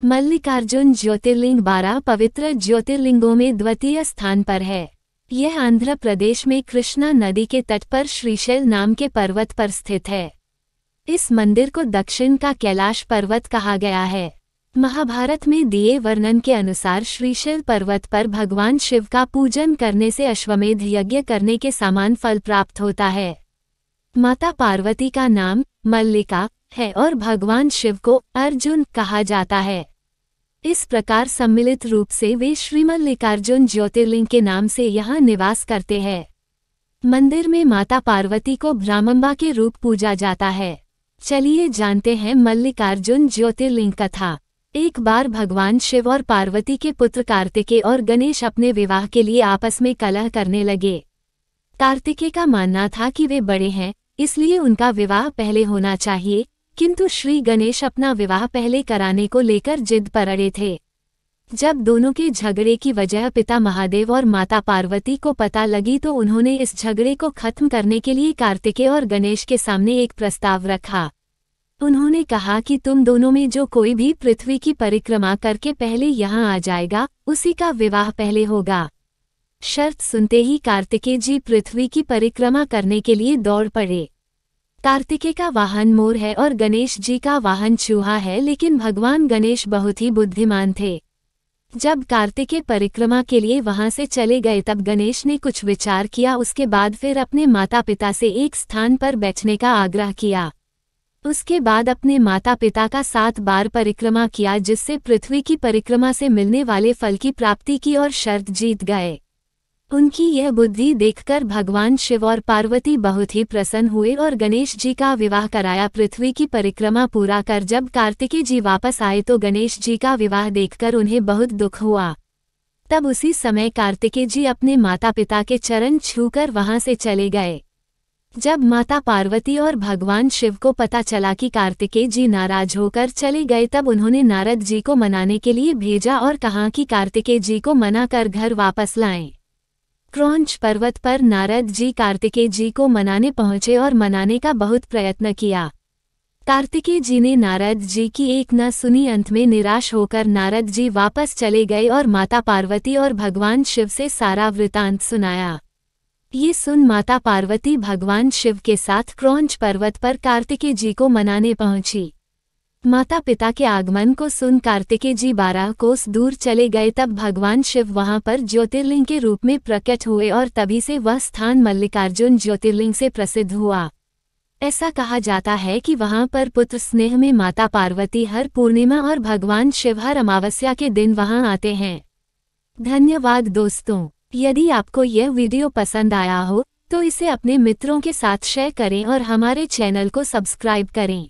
मल्लिकार्जुन ज्योतिर्लिंग 12 पवित्र ज्योतिर्लिंगों में द्वितीय स्थान पर है। यह आंध्र प्रदेश में कृष्णा नदी के तट पर श्रीशैल नाम के पर्वत पर स्थित है। इस मंदिर को दक्षिण का कैलाश पर्वत कहा गया है। महाभारत में दिए वर्णन के अनुसार श्रीशैल पर्वत पर भगवान शिव का पूजन करने से अश्वमेध यज्ञ करने के समान फल प्राप्त होता है। माता पार्वती का नाम मल्लिका है और भगवान शिव को अर्जुन कहा जाता है। इस प्रकार सम्मिलित रूप से वे श्री मल्लिकार्जुन ज्योतिर्लिंग के नाम से यहाँ निवास करते हैं। मंदिर में माता पार्वती को ब्रह्मांबा के रूप पूजा जाता है। चलिए जानते हैं मल्लिकार्जुन ज्योतिर्लिंग कथा। एक बार भगवान शिव और पार्वती के पुत्र कार्तिकेय और गणेश अपने विवाह के लिए आपस में कलह करने लगे। कार्तिकेय का मानना था कि वे बड़े हैं, इसलिए उनका विवाह पहले होना चाहिए, किंतु श्री गणेश अपना विवाह पहले कराने को लेकर जिद पर अड़े थे। जब दोनों के झगड़े की वजह पिता महादेव और माता पार्वती को पता लगी तो उन्होंने इस झगड़े को खत्म करने के लिए कार्तिकेय और गणेश के सामने एक प्रस्ताव रखा। उन्होंने कहा कि तुम दोनों में जो कोई भी पृथ्वी की परिक्रमा करके पहले यहाँ आ जाएगा, उसी का विवाह पहले होगा। शर्त सुनते ही कार्तिकेय जी पृथ्वी की परिक्रमा करने के लिए दौड़ पड़े। कार्तिकेय का वाहन मोर है और गणेश जी का वाहन चूहा है, लेकिन भगवान गणेश बहुत ही बुद्धिमान थे। जब कार्तिकेय परिक्रमा के लिए वहां से चले गए तब गणेश ने कुछ विचार किया। उसके बाद फिर अपने माता पिता से एक स्थान पर बैठने का आग्रह किया। उसके बाद अपने माता पिता का 7 बार परिक्रमा किया, जिससे पृथ्वी की परिक्रमा से मिलने वाले फल की प्राप्ति की और शर्त जीत गए। उनकी यह बुद्धि देखकर भगवान शिव और पार्वती बहुत ही प्रसन्न हुए और गणेश जी का विवाह कराया। पृथ्वी की परिक्रमा पूरा कर जब कार्तिकेय जी वापस आए तो गणेश जी का विवाह देखकर उन्हें बहुत दुख हुआ। तब उसी समय कार्तिकेय जी अपने माता पिता के चरण छूकर वहां से चले गए। जब माता पार्वती और भगवान शिव को पता चला कि कार्तिकेय जी नाराज होकर चले गए तब उन्होंने नारद जी को मनाने के लिए भेजा और कहा कि कार्तिकेय जी को मना कर घर वापस लाएं। क्रौंच पर्वत पर नारद जी कार्तिकेय जी को मनाने पहुंचे और मनाने का बहुत प्रयत्न किया। कार्तिकेय जी ने नारद जी की एक न सुनी। अंत में निराश होकर नारद जी वापस चले गए और माता पार्वती और भगवान शिव से सारा वृतांत सुनाया। ये सुन माता पार्वती भगवान शिव के साथ क्रौंच पर्वत पर कार्तिकेय जी को मनाने पहुंची। माता पिता के आगमन को सुन कार्तिकेय जी 12 कोस दूर चले गए। तब भगवान शिव वहां पर ज्योतिर्लिंग के रूप में प्रकट हुए और तभी से वह स्थान मल्लिकार्जुन ज्योतिर्लिंग से प्रसिद्ध हुआ। ऐसा कहा जाता है कि वहां पर पुत्र स्नेह में माता पार्वती हर पूर्णिमा और भगवान शिव हर अमावस्या के दिन वहां आते हैं। धन्यवाद दोस्तों। यदि आपको यह वीडियो पसंद आया हो तो इसे अपने मित्रों के साथ शेयर करें और हमारे चैनल को सब्सक्राइब करें।